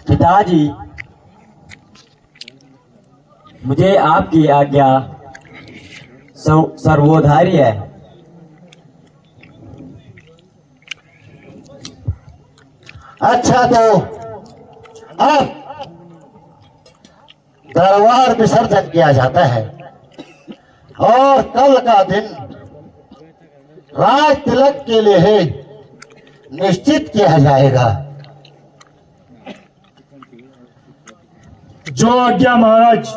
पिताजी, मुझे आपकी आज्ञा सर्वोधार्य है। अच्छा, तो अब दरबार विसर्जन किया जाता है और कल का दिन राज तिलक के लिए निश्चित किया जाएगा। जो आज्ञा महाराज।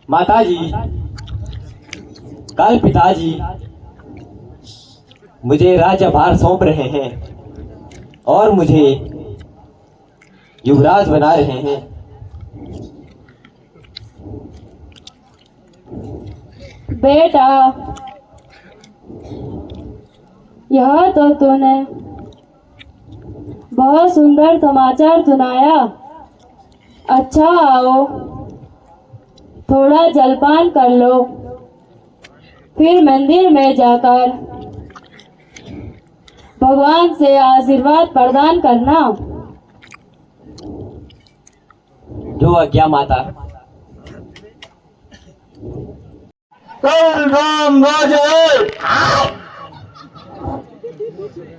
माताजी, कल पिताजी मुझे राज्यभार सौंप रहे हैं और मुझे युवराज बना रहे हैं। बेटा, यह तो तूने बहुत सुंदर समाचार सुनाया। अच्छा, आओ थोड़ा जलपान कर लो, फिर मंदिर में जाकर भगवान से आशीर्वाद प्रदान करना। जो आज्ञा माता। कल राम राज्य है,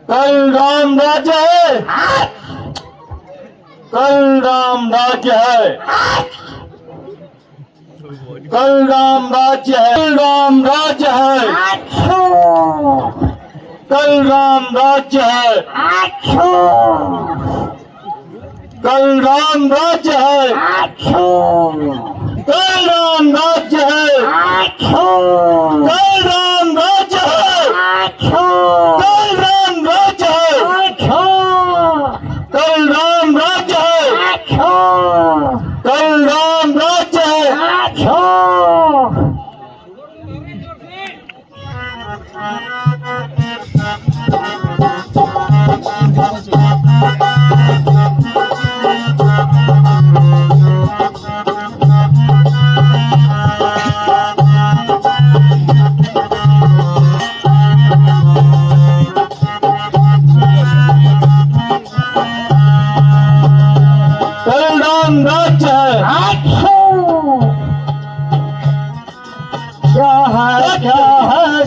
कल राम राज्य है, कल राम राज्य है, कल राम राज्य है, कल राम राज्य है, कल राम राज्य है, कल राम राज्य है, कल राम राज्य है, कल राम राज्य है, कल राम राज्य है, कल राम राज्य है, कल राम राज्य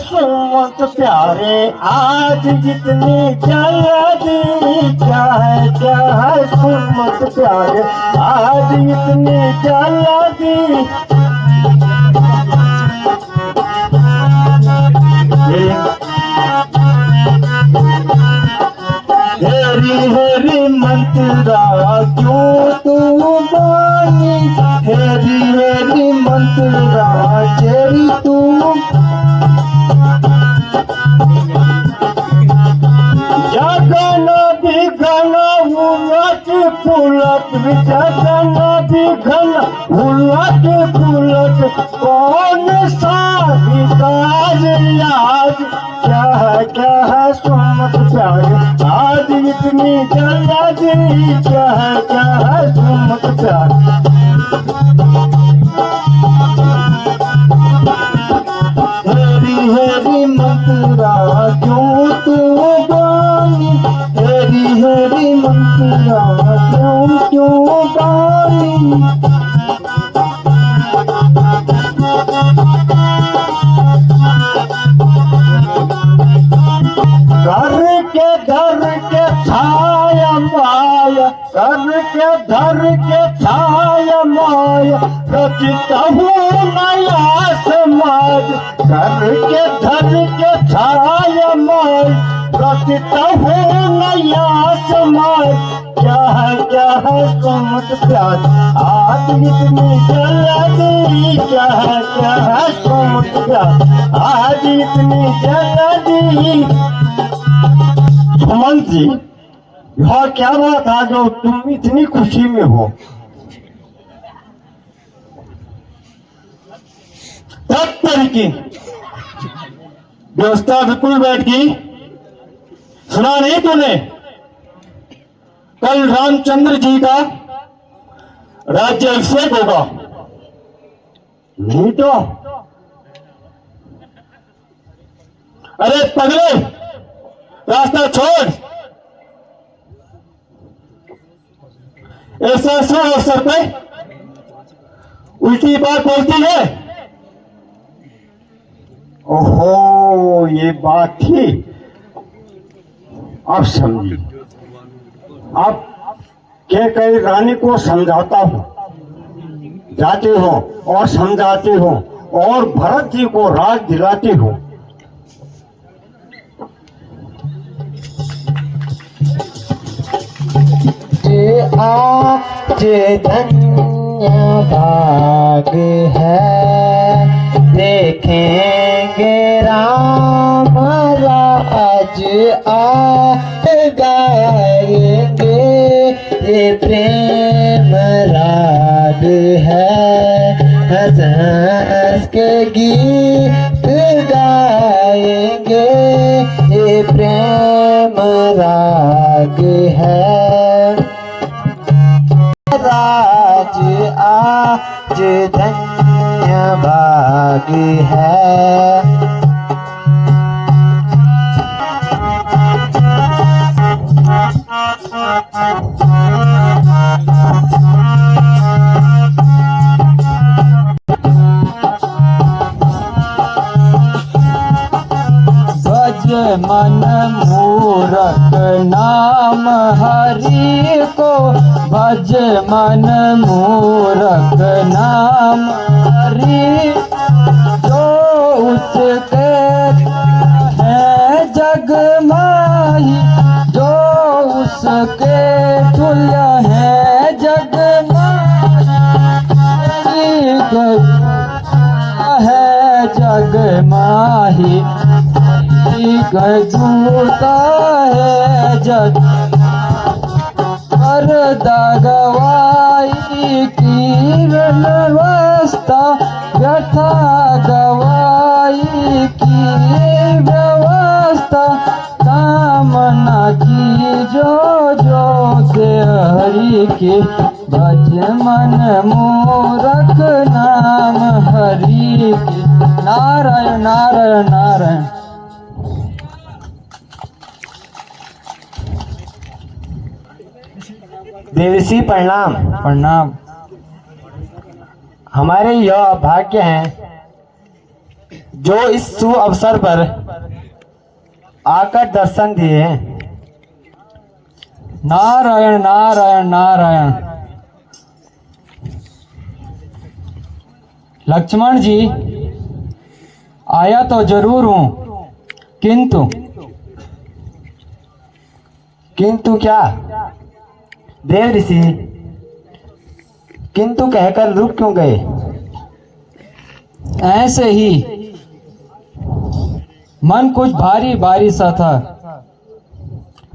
सुमंत प्यारे आज जितनी जल्दी क्या है सुमंत प्यारे आज इतनी जल्दी हेरी हेरी मंत्रा क्यों तू मानी, हेरी हेरी मंत्रा चेरी तू जगन विघन उलट पुलट, जगन विघन उलट पुलट कौन सा विकास आज क्या है सुमत प्यारे आज इतनी जल्दी क्या है सुमत प्यारे। हेरी हेरी मंत्रा क्यों तू गानी, हेरी हेरी मंत्रा क्यों गानी। घर के छाया माया, घर के छाया माया रचिता हूँ नया समाज, घर के छाया माया रचिता हूँ नया समाज। क्या है सुमत प्यार आज इतनी जल्दी क्या है सुमत प्यार आज इतनी जल्दी। सुमंत जी, यह क्या बात है जो तुम इतनी खुशी में हो? तब की व्यवस्था बिल्कुल बैठ गई। सुना नहीं तूने? कल रामचंद्र जी का राज्याभिषेक होगा नहीं तो। अरे पगले, रास्ता छोड़। ऐसा सो अवसर पे उल्टी बात बोलती है। ओहो, ये बात थी, अब समझी। अब के कई रानी को समझाता हूँ, जाती हूँ और समझाती हूँ और भरत जी को राज दिलाती हूँ। आज धन्य भाग है, देखेंगे राम राज आज गाएंगे, ये प्रेम राग है, हंस हंस के गीत गाएंगे, ये प्रेम राग है। राज आज धन्य भाग है। भज मन मूरख नाम हरि को, भज मन मूरख नाम हरि, जो उसके है जग माही, जो उसके तुल्य है जग माही, है जग माही, गजूता है जग पर गवाई की व्यवस्था, व्यथा गवाई की व्यवस्था, कामना की जो जो से हरि के, भज मन मूरख नाम हरि के। नारायण नारायण नारायण। देवसी प्रणाम। प्रणाम। हमारे यह भाग्य हैं जो इस शुभ अवसर पर आकर दर्शन दिए हैं। नारायण नारायण नारायण। लक्ष्मण जी, आया तो जरूर हूं, किंतु क्या देव ऋषि, किंतु कहकर रुक क्यों गए? ऐसे ही मन कुछ भारी भारी सा था।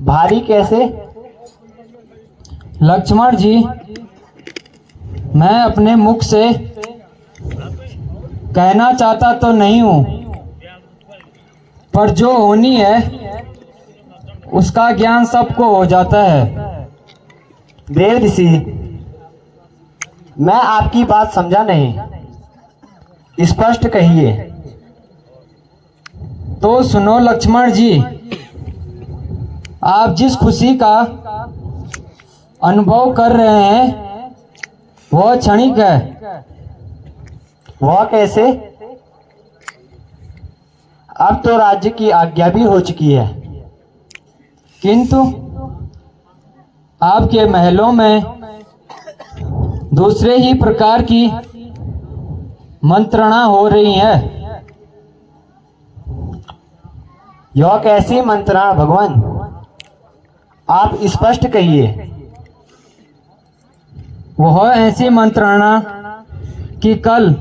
भारी कैसे? लक्ष्मण जी, मैं अपने मुख से कहना चाहता तो नहीं हूं, पर जो होनी है उसका ज्ञान सबको हो जाता है। देव ऋषि, मैं आपकी बात समझा नहीं, स्पष्ट कहिए। तो सुनो लक्ष्मण जी, आप जिस खुशी का अनुभव कर रहे हैं वह क्षणिक है। वह कैसे? अब तो राज्य की आज्ञा भी हो चुकी है। किंतु आपके महलों में दूसरे ही प्रकार की मंत्रणा हो रही है। यह कैसी मंत्रणा भगवान? आप स्पष्ट कहिए। वह ऐसी मंत्रणा कि कल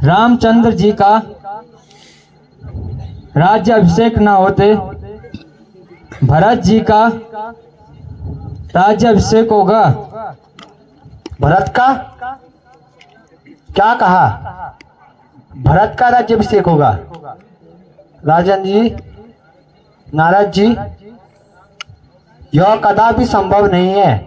रामचंद्र जी का राज्य अभिषेक न होते भरत जी का राज्य अभिषेक होगा। भरत का? क्या कहा? भरत का राज्य अभिषेक होगा? राजन जी, नारद जी, यह कदापि संभव नहीं है।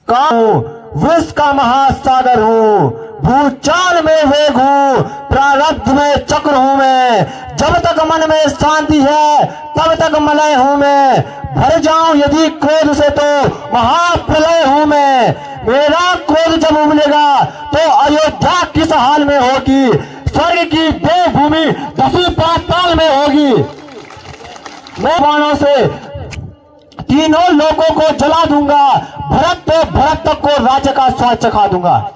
कौन विश्व का महासागर हूँ, भूचाल में वेग हूँ, प्रारब्ध में चक्र हूँ मैं। जब तक मन में शांति है तब तक मलय हूँ मैं। भर जाऊं यदि क्रोध से तो महाप्रलय हूँ मैं। मेरा क्रोध जब उमलेगा तो अयोध्या किस हाल में होगी, स्वर्ग की देवभूमि दसवीं पाताल में होगी। मैं बाणों से तीनों लोगों को जला दूंगा, भरत तो भरत तक को राज्य का स्वाद चखा दूंगा।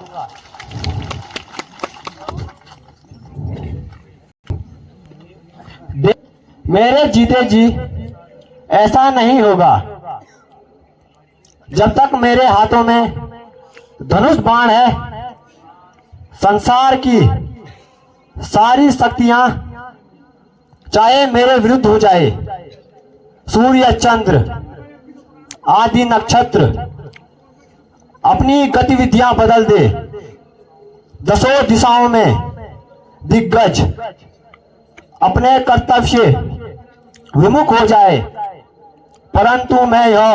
मेरे जीते जी ऐसा नहीं होगा। जब तक मेरे हाथों में धनुष बाण है, संसार की सारी शक्तियां चाहे मेरे विरुद्ध हो जाए, सूर्य चंद्र आदि नक्षत्र अपनी गतिविधियां बदल दे, दसों दिशाओं में दिग्गज अपने कर्तव्य से विमुख हो जाए, परंतु मैं यह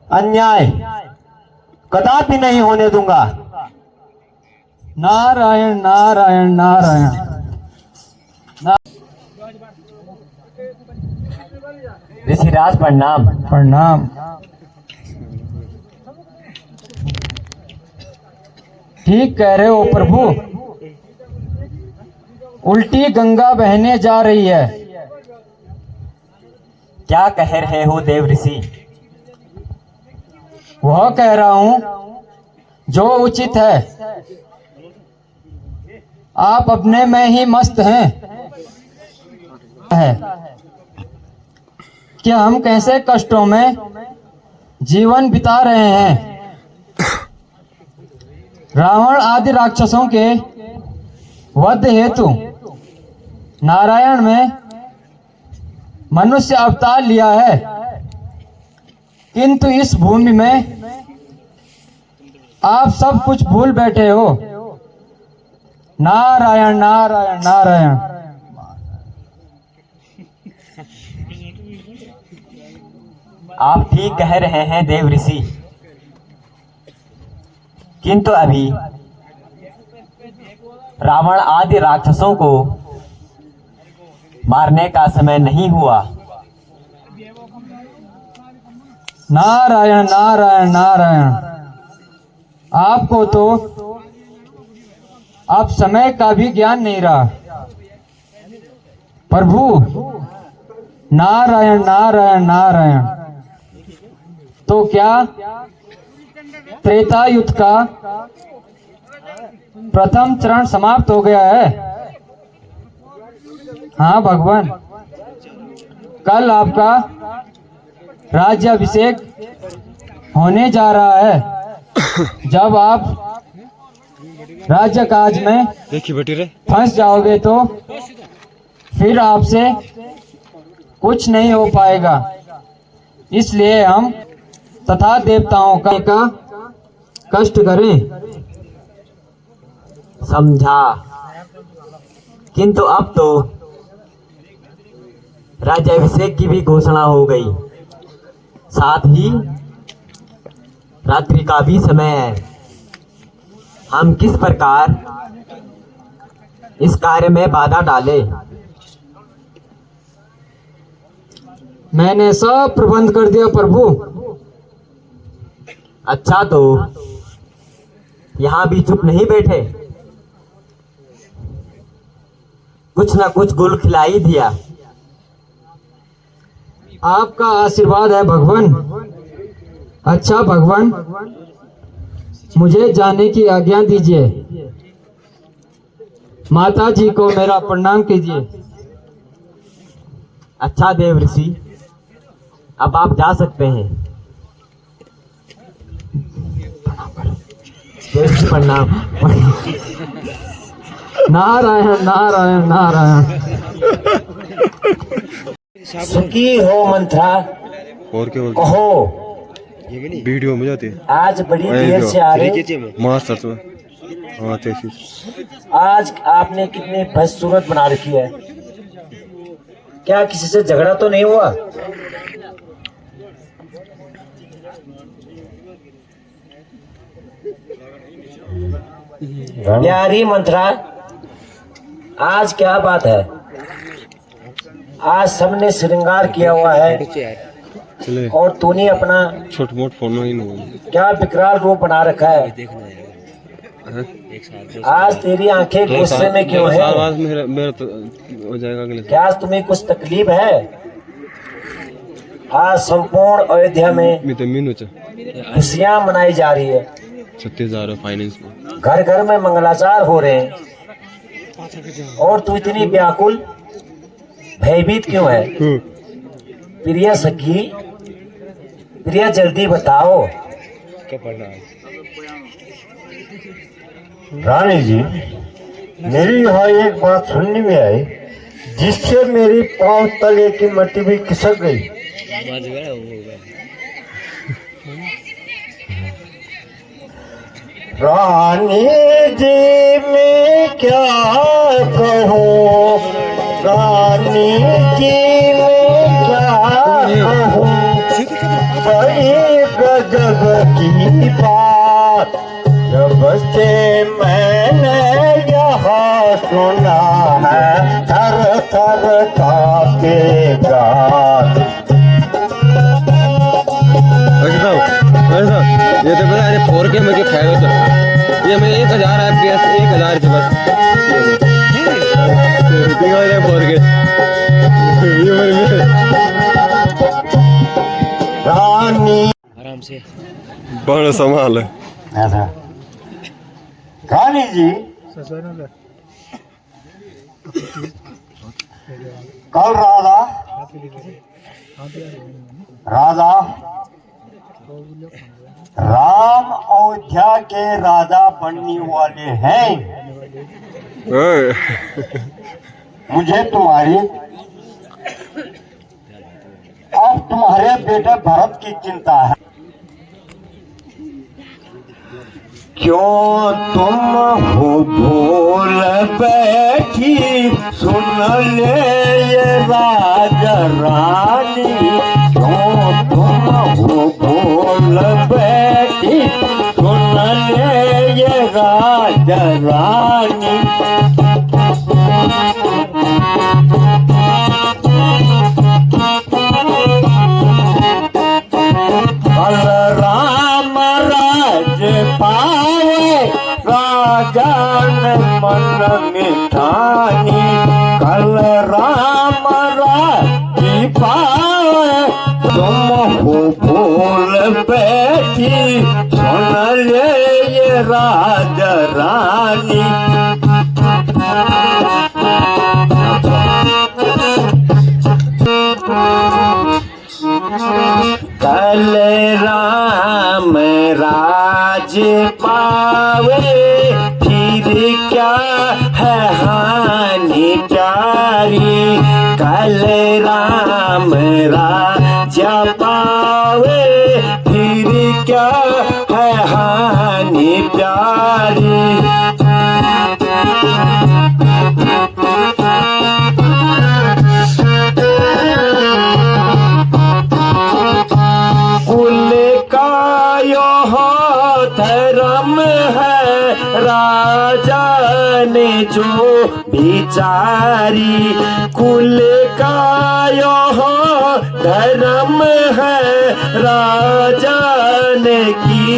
अन्याय कदापि नहीं होने दूंगा। नारायण नारायण नारायण। ऋषिराज प्रणाम। प्रणाम। ठीक कह रहे हो प्रभु, उल्टी गंगा बहने जा रही है। क्या कह रहे हो देव ऋषि? वह कह रहा हूं जो उचित है। आप अपने में ही मस्त हैं। कि हम कैसे कष्टों में जीवन बिता रहे हैं। रावण आदि राक्षसों के वध हेतु नारायण में मनुष्य अवतार लिया है, किंतु इस भूमि में आप सब कुछ भूल बैठे हो। नारायण नारायण नारायण। आप ठीक कह रहे हैं देव ऋषि, किंतु अभी रावण आदि राक्षसों को मारने का समय नहीं हुआ। नारायण नारायण नारायण। आपको तो अब समय का भी ज्ञान नहीं रहा प्रभु। नारायण नारायण नारायण। तो क्या त्रेता युद्ध का प्रथम चरण समाप्त हो गया है? हाँ भगवान, कल आपका राज्याभिषेक होने जा रहा है। जब आप राज्य काज में फंस जाओगे तो फिर आपसे कुछ नहीं हो पाएगा। इसलिए हम तथा देवताओं का कष्ट करें। समझा, किंतु अब तो राज्याभिषेक की भी घोषणा हो गई, साथ ही रात्रि का भी समय है। हम किस प्रकार इस कार्य में बाधा डाले? मैंने सब प्रबंध कर दिया प्रभु। अच्छा, तो यहाँ भी चुप नहीं बैठे, कुछ न कुछ गुल खिला ही दिया। आपका आशीर्वाद है भगवान। अच्छा भगवान, मुझे जाने की आज्ञा दीजिए। माता जी को मेरा प्रणाम कीजिए। अच्छा देव ऋषि, अब आप जा सकते हैं। देव ऋषि प्रणाम। नारायण नारायण नारायण। सुखी हो मंत्रा, और क्या बोलते कहो। वीडियो में जाते आज बड़ी देर से आ रहे। मास्टर में हाँ तैसी। आज आपने कितनी बदसूरत बना रखी है। क्या किसी से झगड़ा तो नहीं हुआ? प्यारी मंत्रा, आज क्या बात है? आज सबने श्रृंगार किया हुआ है चले और तूने अपना छोट मोट फोन में ही नहीं क्या विकराल रूप बना रखा है। आज तेरी आंखें गुस्से में क्यों है? आवाज मेरा तो हो जाएगा अगले क्या आज तुम्हें कुछ तकलीफ है? आज संपूर्ण अयोध्या में मैं तो मीनू चा खुशियां मनाई जा रही है। 36,000 फाइनेंस में घर घर में मंगलाचार हो रहे हैं और तू इतनी व्याकुल भयभीत क्यों है? प्रिया सखी, प्रिया जल्दी बताओ। क्या पढ़ रहा है? रानी जी, मेरी यहाँ एक बात सुनने में आई जिससे मेरी पांव तले की मट्टी भी खिसक गई। रानी जी मैं क्या कहूँ, रानी जी मैं क्या कहूँ, बड़ी गजब की बात जब से मैंने यहाँ सुना है, थर थर कांपेगा। ऐसा ये तो पता है 4K में क्या फायदा था? ये मैं 1000 FPS 1000 से बस दिखा रहा है 4K ये मेरे रानी आराम से बड़ा संभाल है। ऐसा रानी जी, कल राजा राम अयोध्या के राजा बनने वाले हैं। मुझे तुम्हारी अब तुम्हारे बेटे भरत की चिंता है। क्यों तुम हो भूल बैठी, सुन ले ये राजा रानी। क्यों तुम हो भूल बैठी, सुन ले ये राजा रानी। कल राम राज पाए, राजन मन में ठानी। कल राम राज पाए, तुम हो भूल बैठी, सुन ले ये राजा रानी। कल राम राज पावे, फिर क्या है हानि प्यारी। कल राम राज पावे, फिर क्या है हानि प्यारी। कुल का यह धर्म है, राजा ने जो बिचारी। कुल का यह धर्म है, राजा ने की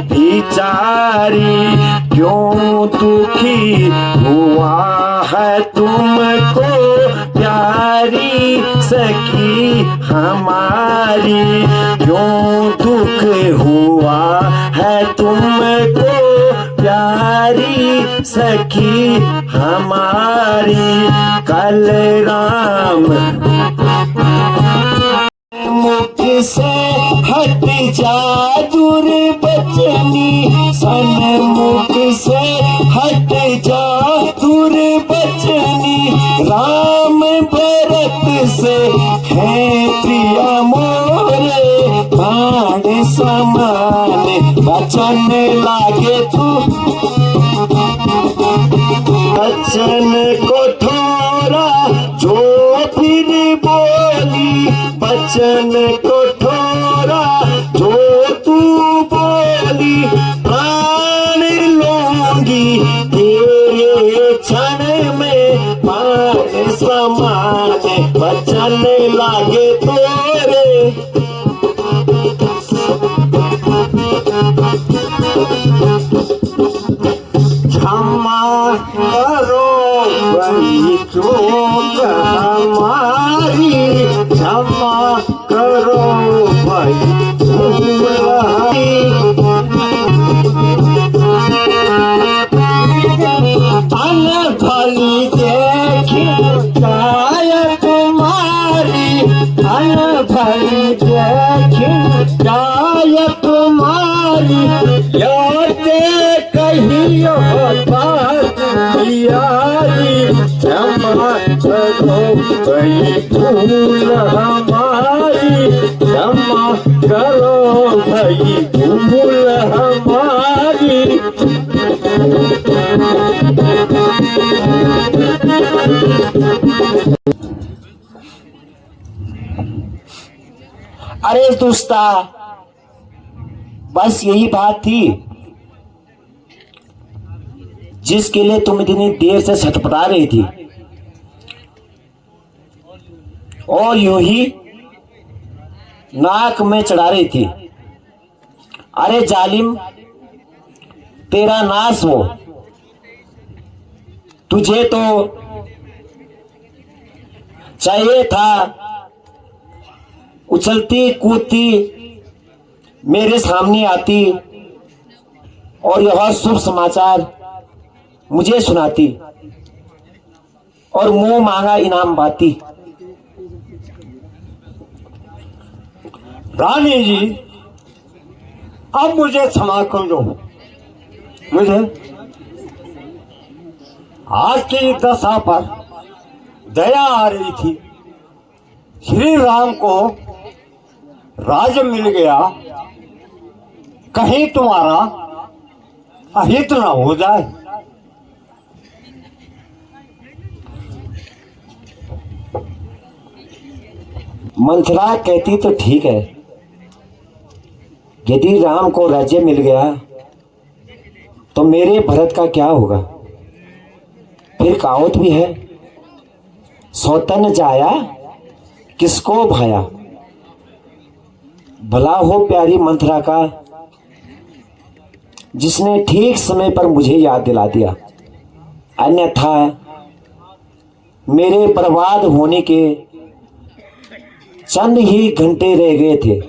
बिचारी। क्यों दुखी हुआ है तुमको प्यारी सखी हमारी। क्यों दुख हुआ है तुमको प्यारी सखी हमारी। कल राम मुख से हट जा दूर बचनी, सन्मुख से हट जा दूर बचनी। राम भरत से है प्रिया मोरे, प्राण समान बचन लागे तू। बचन को थोड़ा जो फिर बोली, बचन को थोड़ा जो तू बोली। प्राण जाऊंगी तेरे क्षण में पान समान बचन लागे तोरे क्षमा करो बड़ी चूक हमारी क्षमा करो भाई अनफली देखी गाय तुम्हारी अनफली देखी गाय तुम्हारी यादे कहियो यारी क्षमा करो भाई भूल हमारी क्षमा करो भाई भूल हमारी अरे दोस्ता, बस यही बात थी जिसके लिए तुम इतनी देर से छटपटा रही थी और यूं ही नाक में चढ़ा रही थी। अरे जालिम, तेरा नाश हो। तुझे तो चाहिए था उछलती कूदती मेरे सामने आती और यह शुभ समाचार मुझे सुनाती और मुंह मांगा इनाम पाती। रानी जी, अब मुझे क्षमा कर दो। मुझे आज की दशा पर दया आ रही थी। श्री राम को राज्य मिल गया, कहीं तुम्हारा अहित न हो जाए। मंथरा कहती तो ठीक है, यदि राम को राज्य मिल गया तो मेरे भरत का क्या होगा। फिर कहावत भी है, सौतन जाया किसको भाया। भला हो प्यारी मंथरा का, जिसने ठीक समय पर मुझे याद दिला दिया, अन्यथा मेरे बर्बाद होने के चंद ही घंटे रह गए थे।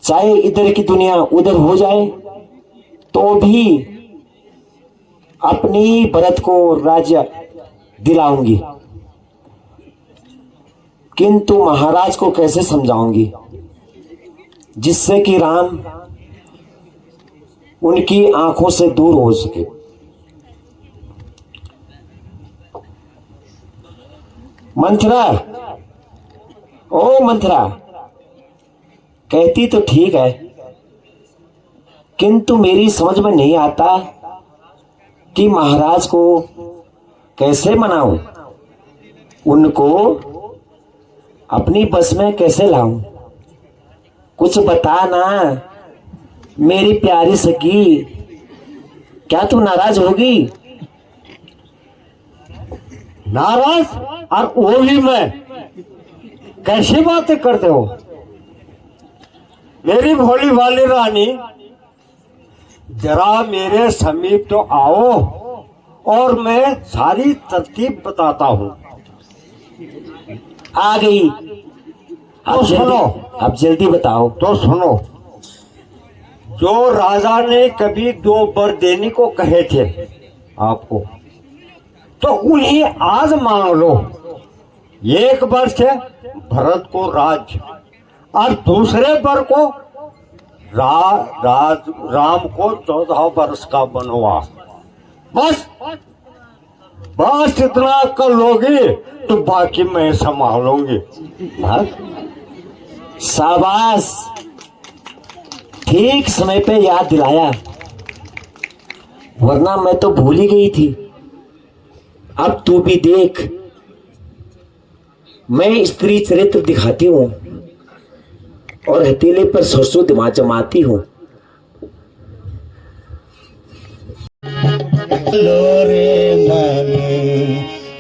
चाहे इधर की दुनिया उधर हो जाए तो भी अपनी भरत को राज्य दिलाऊंगी, किंतु महाराज को कैसे समझाऊंगी जिससे कि राम उनकी आंखों से दूर हो सके। मंथरा, ओ मंथरा, कहती तो ठीक है, किंतु मेरी समझ में नहीं आता कि महाराज को कैसे मनाऊं, उनको अपनी बस में कैसे लाऊं। कुछ बता ना मेरी प्यारी सखी, क्या तू नाराज होगी? नाराज और वो भी मैं? कैसी बातें करते हो मेरी भोली वाली रानी। जरा मेरे समीप तो आओ और मैं सारी तरतीब बताता हूँ। आ गई। तो सुनो, अब जल्दी बताओ। तो सुनो, जो राजा ने कभी 2 वर देने को कहे थे आपको, तो उन्हें आज मांग लो। एक वर से भरत को राज्य और दूसरे वर को राम को 14 वर्ष का वनवास। बस बस इतना कर लोगे तो बाकी मैं संभालूंगी। शाबाश, ठीक समय पे याद दिलाया, वरना मैं तो भूल ही गई थी। अब तू भी देख, मैं स्त्री चरित्र दिखाती हूँ और हथेली पर सरसों दिमाग जमाती हूँ। लोरे मने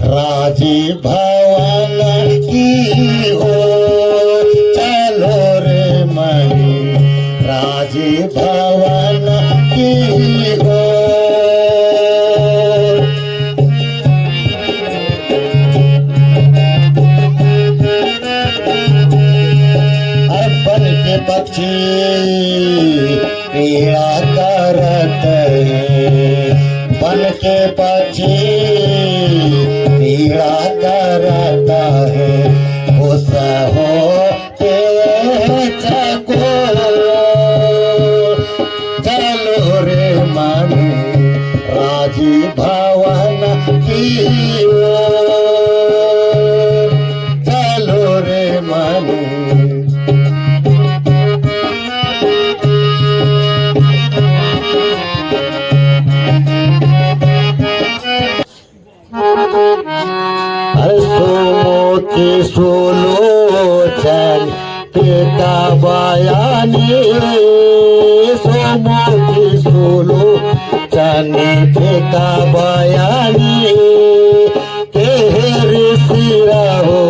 राजी भवन की हो, चलो रे मने राजी भवन की हो। बन के पक्षी पीड़ा करत है, बन के पक्षी पीड़ा करता है, उस हो चलो रे माने राजी भवन की ओर, चलो रे माने। की सुलोचन पिता बयानी, सोमो की सुलोचन पिता बयानी, तेरे सिरा हो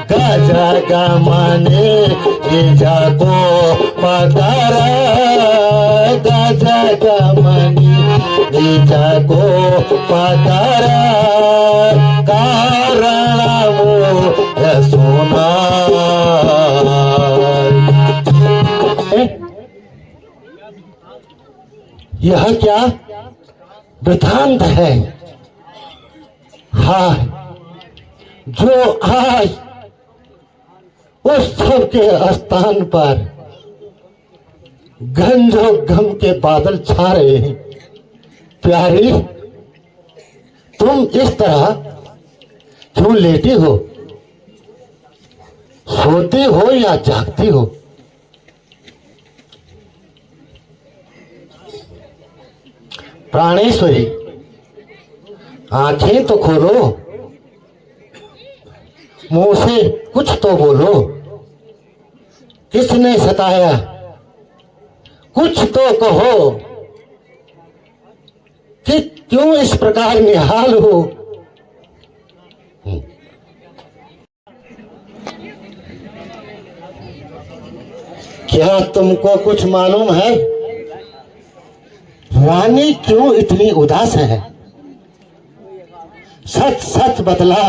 गजा गमने जाको पकड़ा, गजा गमने जाको पकड़ा, कारण वो सोना। यह क्या वृतांत है? हाँ, जो आज उत्सव के स्थान पर गंजो गम के बादल छा रहे हैं। प्यारी, तुम इस तरह क्यों लेटी हो? सोती हो या जागती हो? प्राणेश्वरी, आंखें तो खोलो, मुंह से कुछ तो बोलो। किसने सताया? कुछ तो कहो कि क्यों इस प्रकार निहाल हो? क्या तुमको कुछ मालूम है? रानी क्यों इतनी उदास है? सच सच बतला,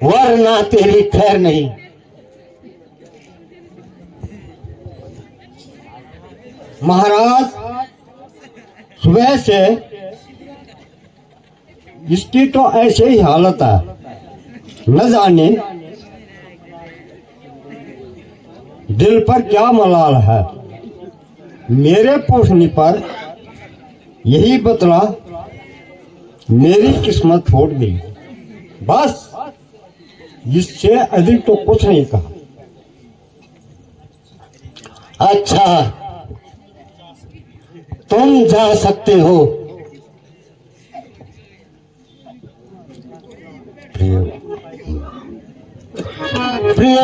वरना तेरी खैर नहीं। महाराज, सुबह से इसकी तो ऐसे ही हालत है, न जाने दिल पर क्या मलाल है। मेरे पूछने पर यही बतला, मेरी किस्मत फूट गई, बस इससे अधिक तो कुछ नहीं कहा। अच्छा, तुम जा सकते हो। प्रिय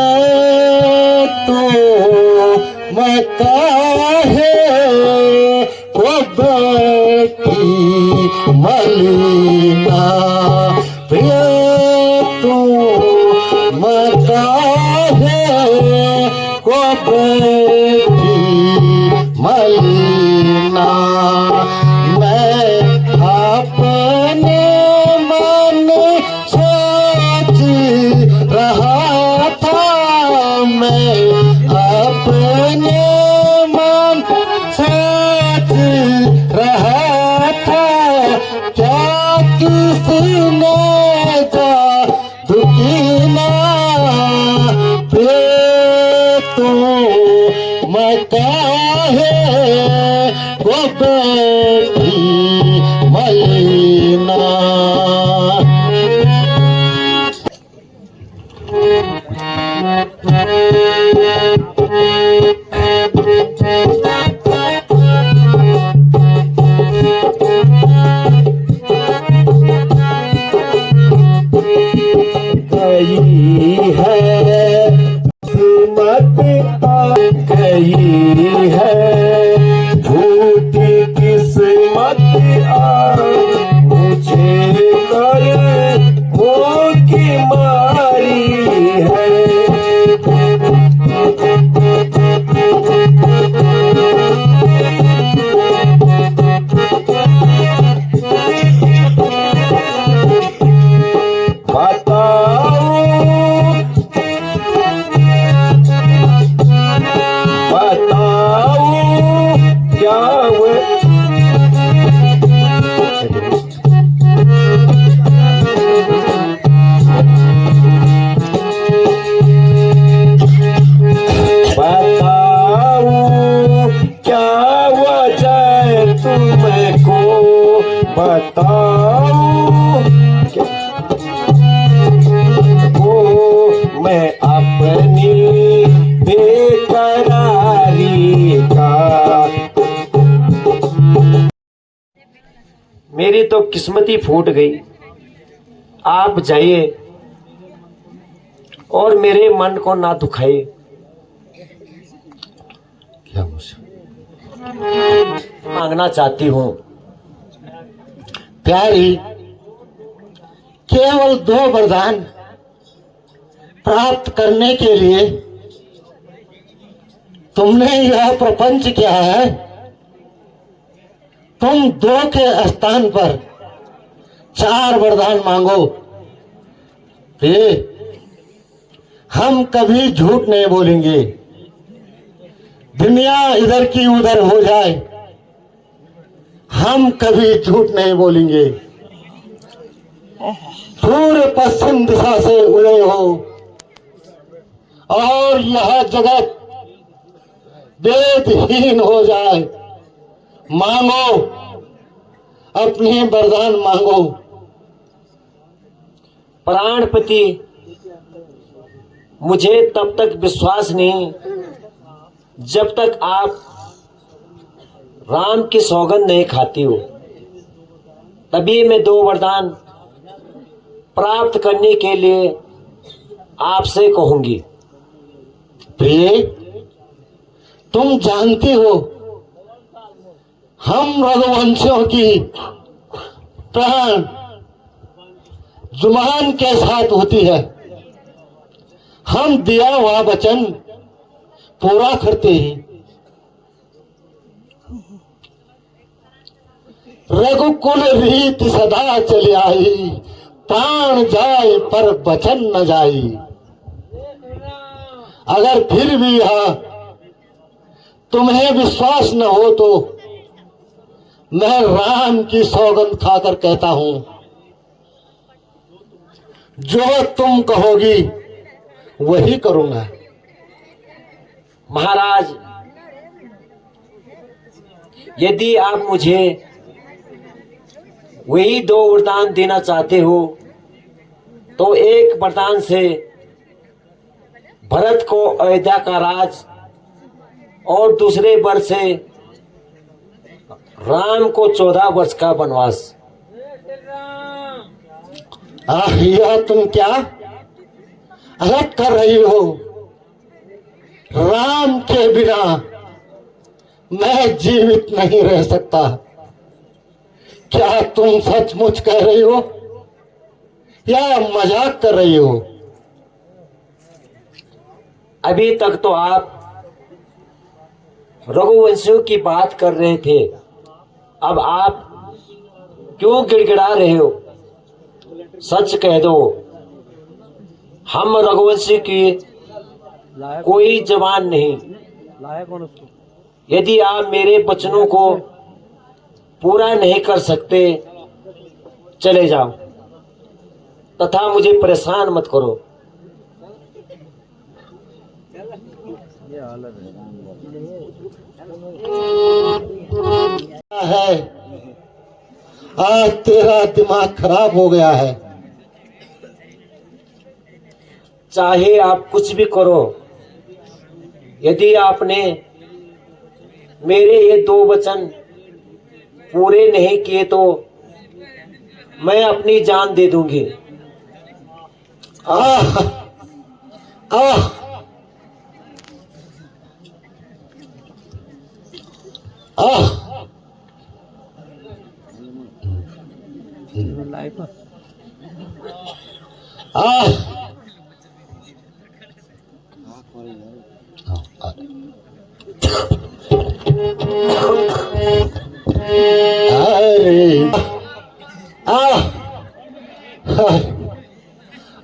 तो मैं काहे को बैठी मलिना, प्रिय तो मैं काहे को बैठी मलिना। मैं अपने मन सोच रहा था, मैं अपने मन सोच रहा था, क्या किसी ने जादू किया? तो मैं काहे को बैठी मलिना। गई है किस्मत गई है झूठी किस्मत मुझे कर वो की मारी है। मैं अपनी बेकरारी का मेरी तो किस्मत ही फूट गई। आप जाइए और मेरे मन को ना दुखाइए। क्या मांगना चाहती हूँ प्यारी, केवल 2 वरदान प्राप्त करने के लिए तुमने यह प्रपंच किया है। तुम 2 के स्थान पर 4 वरदान मांगो। ये हम कभी झूठ नहीं बोलेंगे। दुनिया इधर की उधर हो जाए, हम कभी झूठ नहीं बोलेंगे। सूर्य पश्चिम दिशा से उदय हो और यह जगत वेदहीन हो जाए, मांगो, अपने वरदान मांगो। प्राणपति, मुझे तब तक विश्वास नहीं जब तक आप राम की सौगंध नहीं खाती हो। तभी मैं 2 वरदान प्राप्त करने के लिए आपसे कहूंगी। प्रिय, तुम जानती हो हम रघुवंशियों की प्राण जुबान के साथ होती है। हम दिया हुआ वचन पूरा करते हैं। रघुकुल रीत सदा चली आई, प्राण जाए पर वचन न जाई। अगर फिर भी यह तुम्हें विश्वास न हो तो मैं राम की सौगंध खाकर कहता हूं, जो तुम कहोगी वही करूंगा। महाराज, यदि आप मुझे वही 2 वरदान देना चाहते हो तो एक वरदान से भरत को अयोध्या का राज और दूसरे वर से राम को 14 वर्ष का वनवास। यह तुम क्या अलग कर रही हो? राम के बिना मैं जीवित नहीं रह सकता। क्या तुम सचमुच कह रही हो या मजाक कर रही हो? अभी तक तो आप रघुवंशियों की बात कर रहे थे, अब आप क्यों गिड़गिड़ा रहे हो? सच कह दो, हम रघुवंशी की कोई जवान नहीं। यदि आप मेरे वचनों को पूरा नहीं कर सकते, चले जाओ तथा मुझे परेशान मत करो। है आज तेरा दिमाग खराब हो गया है। चाहे आप कुछ भी करो, यदि आपने मेरे ये 2 वचन पूरे नहीं किए तो मैं अपनी जान दे दूंगी। आह आह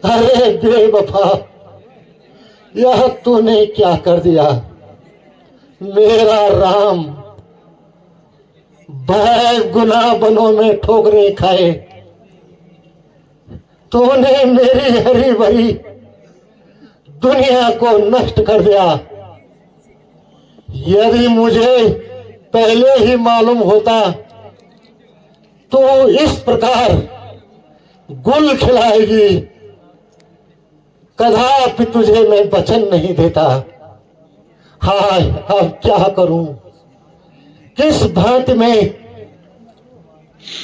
अरे अरे बेवफा, यह तूने क्या कर दिया। मेरा राम गुनाह बनों में ठोकरे खाए, तूने मेरी हरी भरी दुनिया को नष्ट कर दिया। यदि मुझे पहले ही मालूम होता तो इस प्रकार गुल खिलाएगी, कदापि तुझे मैं वचन नहीं देता। हाय, अब क्या करूं, किस भांति में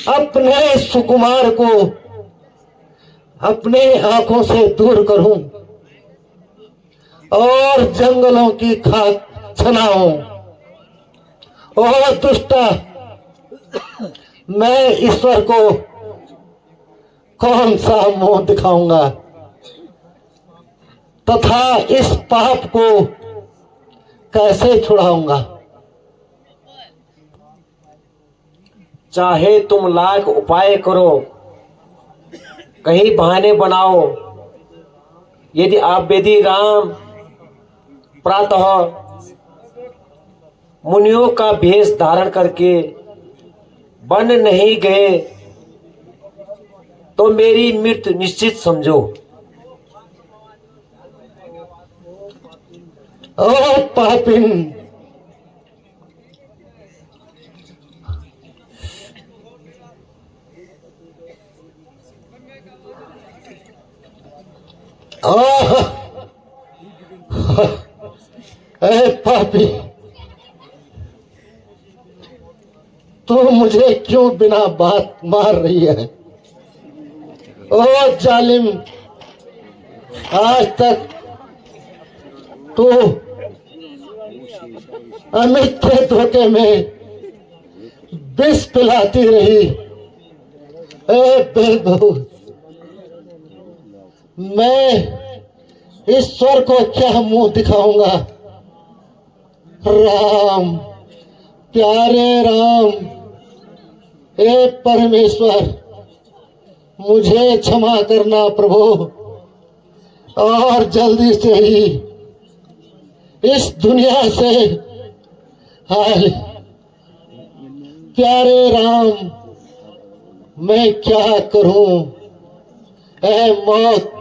अपने सुकुमार को अपने आंखों से दूर करूं और जंगलों की खाक छनाऊं। और दुष्टा, मैं ईश्वर को कौन सा मुंह दिखाऊंगा तथा इस पाप को कैसे छुड़ाऊंगा। चाहे तुम लाख उपाय करो, कहीं बहाने बनाओ, यदि राम प्रातः मुनियों का भेष धारण करके वन नहीं गए तो मेरी मृत्यु निश्चित समझो। ओ पापिन, ए पापी, तू मुझे क्यों बिना बात मार रही है। ओ जालिम, आज तक तू अमित के धोखे में विष पिलाती रही। ए बेबहू, मैं ईश्वर को क्या मुंह दिखाऊंगा। राम, प्यारे राम, हे परमेश्वर, मुझे क्षमा करना प्रभु, और जल्दी से ही इस दुनिया से हाय। प्यारे राम, मैं क्या करूं। ऐ मौत,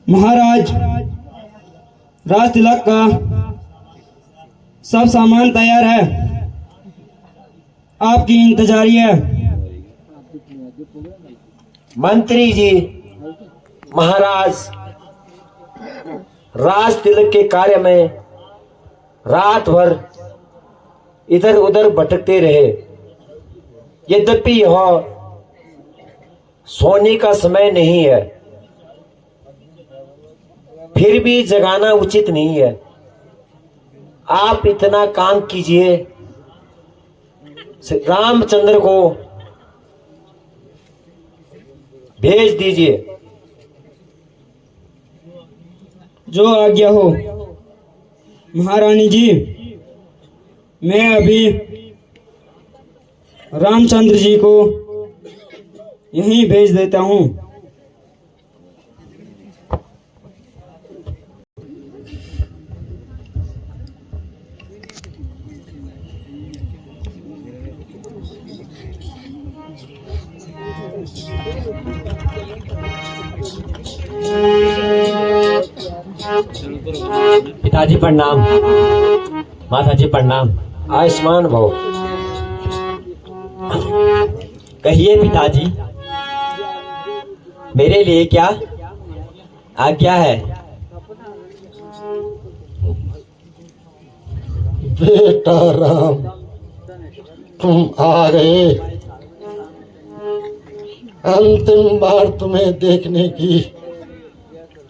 महाराज, राज तिलक का सब सामान तैयार है, आपकी इंतजारी है। मंत्री जी, महाराज राज तिलक के कार्य में रात भर इधर उधर भटकते रहे। यद्यपि यह सोने का समय नहीं है, फिर भी जगाना उचित नहीं है। आप इतना काम कीजिए, रामचंद्र को भेज दीजिए। जो आज्ञा हो महारानी जी। मैं अभी रामचंद्र जी को यहीं भेज देता हूँ। पिताजी प्रणाम, माताजी प्रणाम। आयुष्मान भव। कहिए पिताजी। मेरे लिए क्या आज्ञा है? बेटा राम, तुम आ गए। अंतिम बार तुम्हें देखने की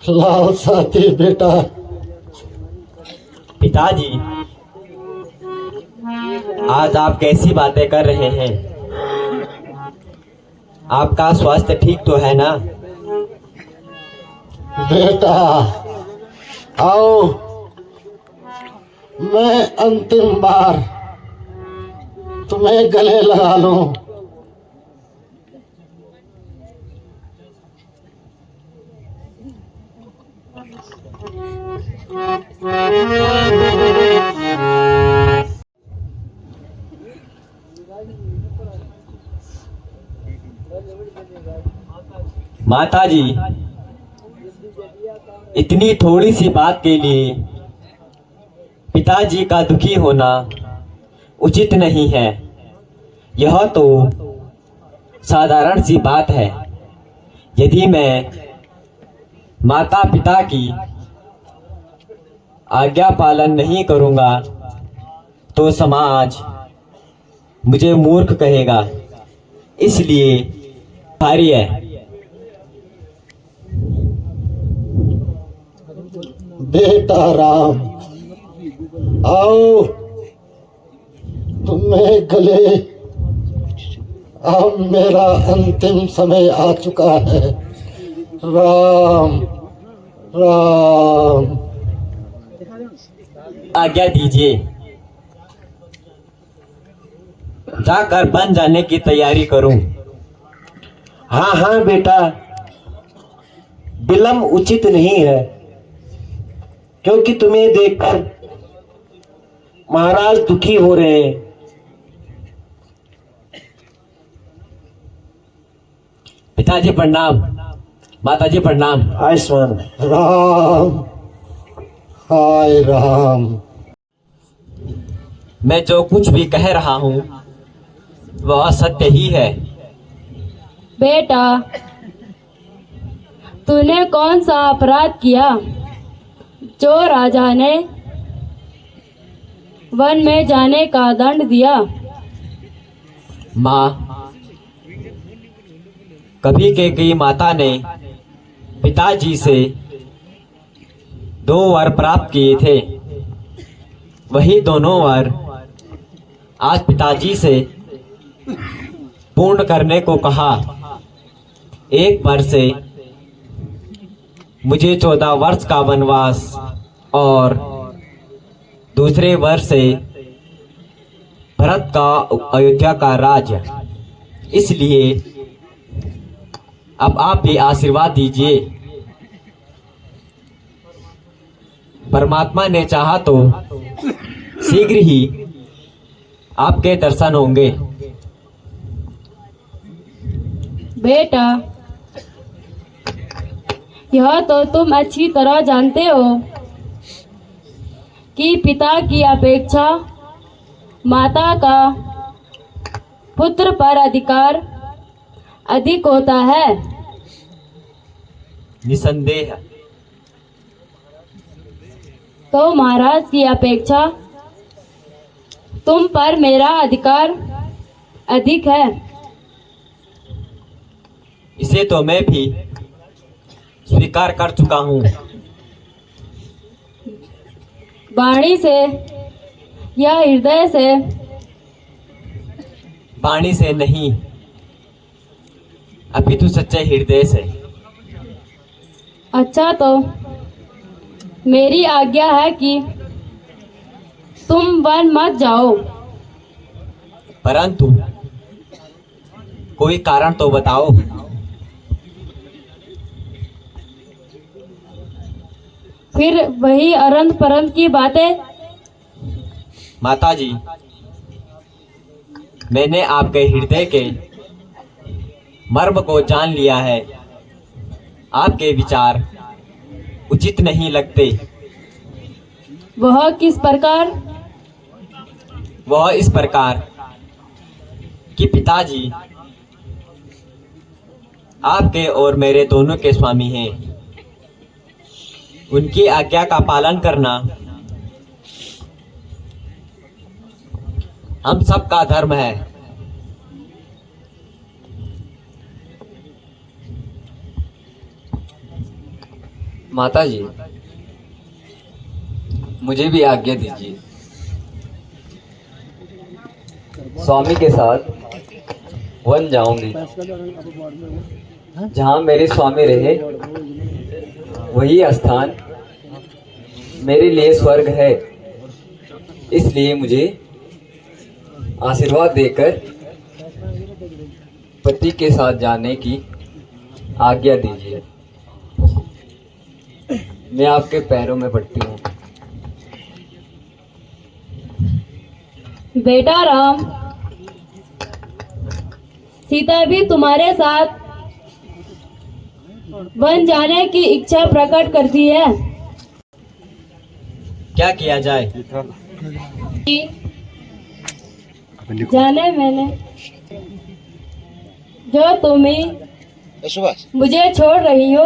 लालसा थी बेटा। पिताजी, आज आप कैसी बातें कर रहे हैं? आपका स्वास्थ्य ठीक तो है ना? बेटा आओ, मैं अंतिम बार तुम्हें गले लगा लूं। माताजी, इतनी थोड़ी सी बात के लिए पिताजी का दुखी होना उचित नहीं है। यह तो साधारण सी बात है। यदि मैं माता पिता की आज्ञा पालन नहीं करूंगा तो समाज मुझे मूर्ख कहेगा। इसलिए कार्य है। बेटा राम, आओ, तुम्हें गले। अब मेरा अंतिम समय आ चुका है। राम राम। आज्ञा दीजिए, जाकर बन जाने की तैयारी करूं। हाँ हाँ बेटा, विलंब उचित नहीं है, क्योंकि तुम्हें देखकर महाराज दुखी हो रहे हैं। पिताजी प्रणाम, माताजी प्रणाम। आयुष्मान। राम, हाय राम। मैं जो कुछ भी कह रहा हूं वह सत्य ही है। बेटा, तूने कौन सा अपराध किया जो राजा ने वन में जाने का दंड दिया? माँ, कभी की माता ने पिताजी से 2 वर प्राप्त किए थे। वही दोनों वर आज पिताजी से पूर्ण करने को कहा। एक वर से मुझे 14 वर्ष का वनवास और दूसरे वर से भरत का अयोध्या का राज्य। इसलिए अब आप भी आशीर्वाद दीजिए। परमात्मा ने चाहा तो शीघ्र ही आपके दर्शन होंगे। बेटा, यह तो तुम अच्छी तरह जानते हो कि पिता की अपेक्षा माता का पुत्र पर अधिकार अधिक होता है। निसंदेह। तो महाराज की अपेक्षा तुम पर मेरा अधिकार अधिक है। इसे तो मैं भी स्वीकार कर चुका हूँ। वाणी से या हृदय से? वाणी से नहीं, अभी तो सच्चे हृदय से। अच्छा, तो मेरी आज्ञा है कि तुम वन मत जाओ। परंतु कोई कारण तो बताओ। फिर वही अरंत परंत की बातें। माताजी, मैंने आपके हृदय के मर्म को जान लिया है। आपके विचार उचित नहीं लगते। वह किस प्रकार? वह इस प्रकार कि पिताजी आपके और मेरे दोनों के स्वामी हैं। उनकी आज्ञा का पालन करना हम सबका धर्म है। माता जी, मुझे भी आज्ञा दीजिए। स्वामी के साथ वन जाऊंगी। जहाँ मेरे स्वामी रहे वही स्थान मेरे लिए स्वर्ग है। इसलिए मुझे आशीर्वाद देकर पति के साथ जाने की आज्ञा दीजिए। मैं आपके पैरों में पड़ती हूँ। बेटा राम, सीता भी तुम्हारे साथ वन जाने की इच्छा प्रकट करती है। क्या किया जाए? जाने मैंने जो तुम्हें मुझे छोड़ रही हो।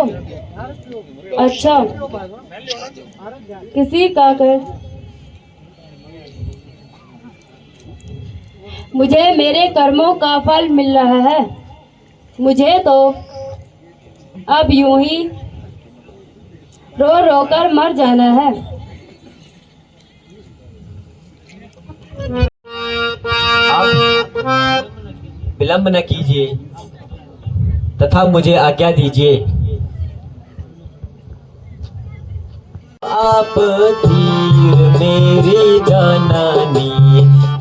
अच्छा, किसी का कर मुझे मेरे कर्मों का फल मिल रहा है। मुझे तो अब यूं ही रो रो कर मर जाना है। आप विलंब न कीजिए तथा मुझे आज्ञा दीजिए। आप धीर मेरी जननी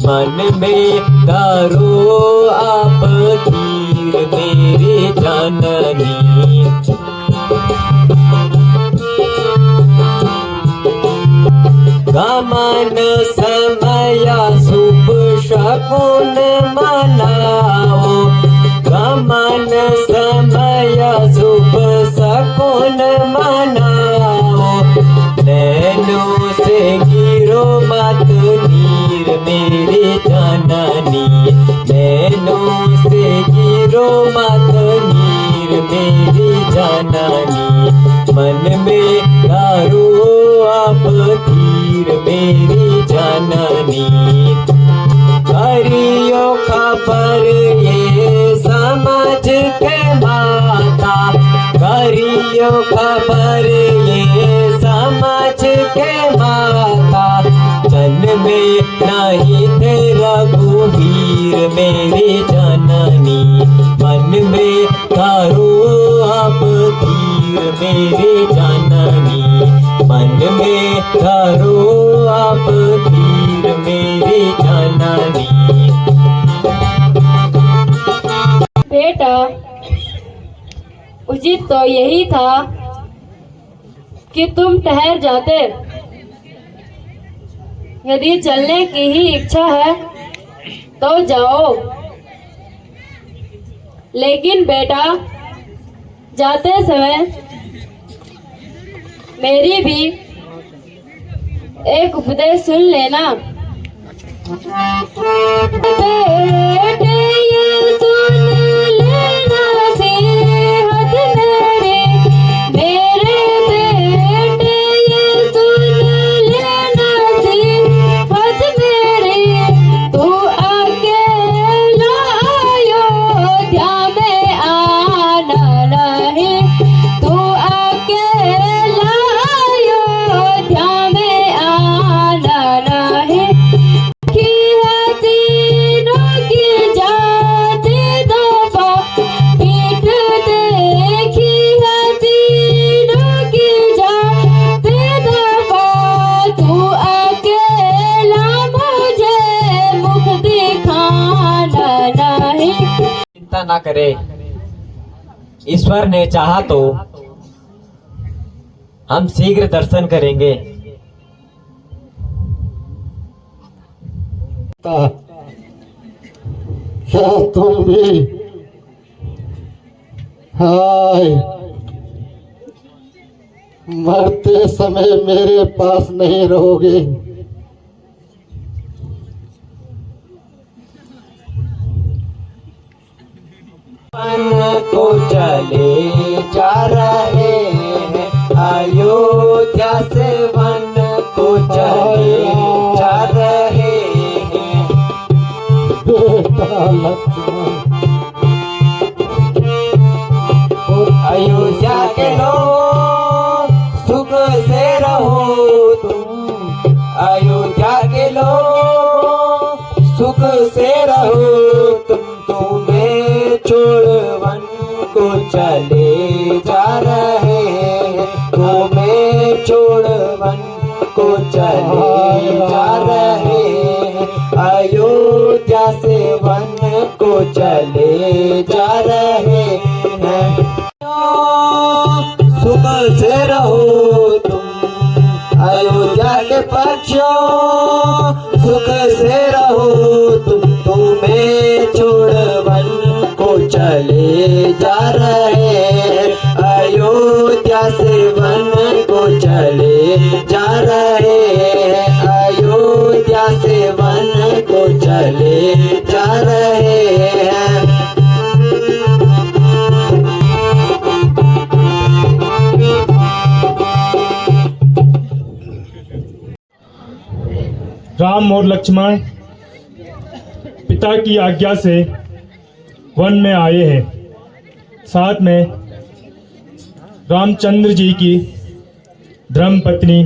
मन में धरो, आप धीर मेरी जननी। गमन समय शुभ शकुन मनाओ, गमन समय शुभ शकुन मनाओ। नैनों से गिरो मत नीर मेरी जननी, नैनों से गिरो मत नीर मेरी जननी। मन में धरो आप धीर मेरी जननी। करियो खबर ये समझ के माता, करियो खबर ये समझ के माता। जन्म में नहीं थे रघुवीर मेरी जननी, मन में धरो आप धीर मेरी जननी। मन में धरो आप धीर मेरी जननी। बेटा, उचित तो यही था कि तुम ठहर जाते। यदि चलने की ही इच्छा है तो जाओ। लेकिन बेटा, जाते समय मेरी भी एक उपदेश सुन लेना। बेटे ये सुन लेना सेहत मेरे, मेरे बेटे ये सुन लेना सेहत मेरे। तू अकेला अयोध्या में आना नहीं, तू अकेला अयोध्या में आना नहीं। चिंता ना करे, ईश्वर ने चाहा तो हम शीघ्र दर्शन करेंगे। क्या तुम भी हाय मरते समय मेरे पास नहीं रहोगे? मन को चले जा रहे हैं, अयोध्या से वन को चले जा रहे हैं। अयोध्या के लोग सुख से रहो तुम, अयोध्या के लोग सुख से रहो तुम, तुम्हें छोड़ वन को चले जा रहे हैं, तुम्हें छोड़ वन को चले जा रहे हैं, अयोध्या से वन को चले जा रहे हैं। सुख से रहो तुम, अयोध्या के पक्षियों सुख से रहो तुम, तुम्हें छोड़ वन को चले जा रहे हैं, अयोध्या से वन को चले जा रहे हैं, अयोध्या से वन को चले जा रहे हैं। राम और लक्ष्मण पिता की आज्ञा से वन में आए हैं। साथ में रामचंद्र जी की धर्मपत्नी